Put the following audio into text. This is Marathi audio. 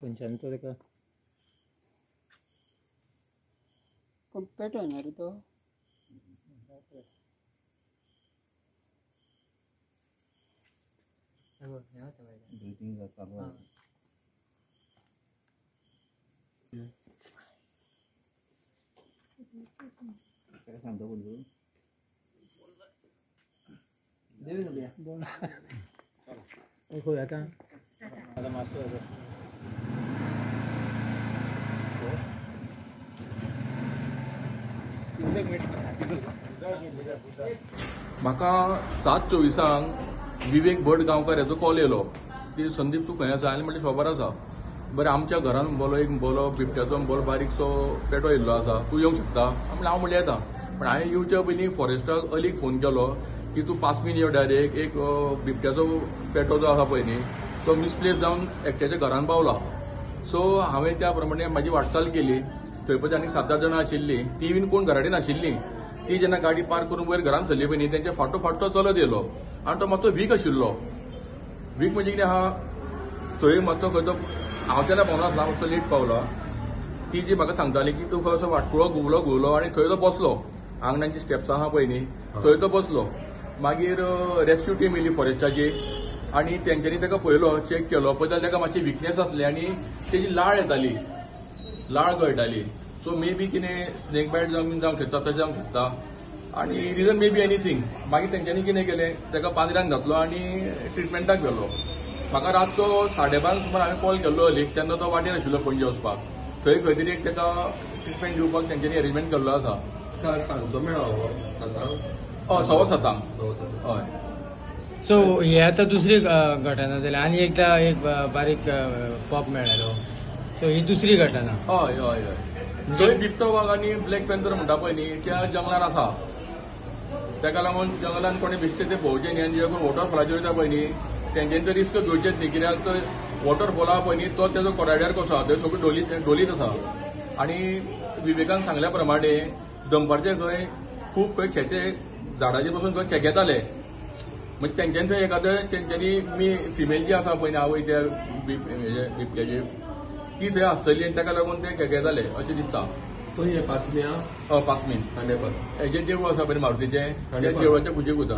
खंयच्यान तो तेका पेटो ना रे तो सांगतो बोलू खंय आता आता मातसो म्हाका 7:24 विवेक भट गांवकार हेचो कॉल येयलो की संदीप तूं खंय आसा हांवें म्हणलें शॉपार आसा बरें आमच्या घरान एक बोलो बिबट्याचो बोलो बारीकसो पेटो येयल्लो आसा तूं येवंक शकता म्हणलें हांव म्हणलें येता पण हांवें येवच्या पयलीं फॉरेस्टाक अलीक फोन केलो की तूं 5 मिनट यो डायरेक्ट एक बिबट्याचो पेटो जो आसा पळय न्ही तो मिसप्लेस जावन एकट्याच्या घरान पावला सो हांवें त्या प्रमाणे म्हाजी वाटचाल केली थंय पळय आनीक 7-8 जाणां आशिल्लीं ती बीन कोण घरा कडेन नाशिल्लीं ती जेन्ना गाडी पार्क करून वयर घरान सरली पळय न्ही तेंच्या फाटोफाट तो चलत येयलो आनी तो मातसो वीक आशिल्लो वीक म्हणजे कितें आहा थंय मातसो खंय तो हांव तेन्ना पावनासलो हांव मातसो लेट पावलो ती जी म्हाका सांगताली की तूं खंय असो वाटकुळो घुंवलो आनी थंय तो बसलो आंगणाची स्टेप्स आहा पळय न्ही थंय तो बसलो मागीर रेस्क्यू टीम येयली फॉरेस्टाची आनी तेंच्यांनी ताका पळयलो चेक केलो पळय जाल्यार ताका मातशी विकनेस आसली आनी तेजी लाळ येताली लाळ गळटाली सो मे बी कितें स्नेक बायट जावंक शकता तशें जावंक शकता आनी रिजन मे बी एनीथींग मागीर तेंच्यांनी कितें केलें ताका पांजऱ्यान घातलो आनी ट्रिटमेंटाक गेलो म्हाका रातचो 12:30 सुमार हांवें कॉल केल्लो हलीक तेन्ना तो वाटेर आशिल्लो पणजे वचपाक थंय खंय तरी ताका ट्रिटमेंट दिवपाक तेंच्यांनी अरेंजमेंट केल्लो आसा सांगतो मेळ्ळो हय 7:15 हय सो हे आता दुसरी घटना जाली आनी एकदा एक बारीक पॉप मेळ्ळो सो ही दुसरी घटना हय हय हय थंय बिबटो वाघ आनी ब्लॅक पॅन्थर म्हणटा पळय न्ही त्या जंगलान आसा ताका लागून जंगलान कोणी बेश्टे ते पळोवचे न्ही आनी जे कोण वॉटरफॉलाचेर वयता पळय न्ही तेंच्यांनी तर रिस्क घेवचेच न्ही कित्याक तो वॉटरफॉल आहा पळय न्ही तो तेजो कोराड्यार कसो आहा थंय सगळी डोलीत आसा आनी विवेकान सांगल्या प्रमाणे दंपारचे खंय खूब खंय खेचे झाडाचेर पासून खंय खेकेताले म्हणजे तेंच्यांनी थंय एखादें तेंच्यांनी फिमेल जी आसा पळय न्ही आवय त्या बिबट्याची ती थंय आसतली आनी ताका लागून ते खेकेताले अशें दिसता खंय 5 पासमीन खांडेपार हेजें देवूळ आसा पळय मारुतीचें त्या देवळाच्या पुजेक वता